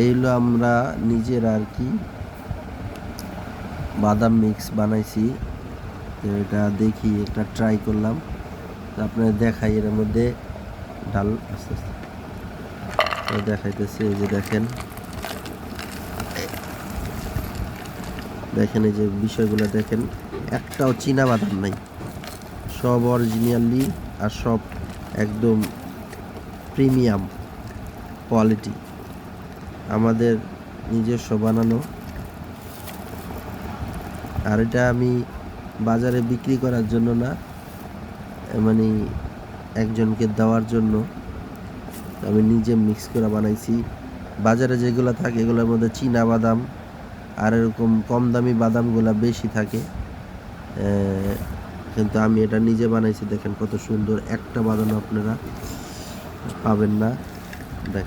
এই হলো আমরা নিজের আর কি বাদাম মিক্স বানাইছি। তো এটা দেখি একটা ট্রাই করলাম, আপনাদের দেখাই। এর মধ্যে ডাল আস্তে আস্তে তো দেখাইতেছে। এই যে দেখেন দেখেন এই যে বিষয়গুলো দেখেন, একটাও চীনা বাদাম নাই, সব অরিজিনালি আর সব একদম প্রিমিয়াম কোয়ালিটি, আমাদের নিজস্ব বানানো। আর এটা আমি বাজারে বিক্রি করার জন্য না, মানে একজনকে দেওয়ার জন্য আমি নিজে মিক্স করে বানাইছি। বাজারে যেগুলো থাকে এগুলোর মধ্যে চীনা বাদাম আর এরকম কম দামি বাদামগুলো বেশি থাকে, কিন্তু আমি এটা নিজে বানাইছি। দেখেন কত সুন্দর, একটা বাদাম আপনারা পাবেন না। দেখ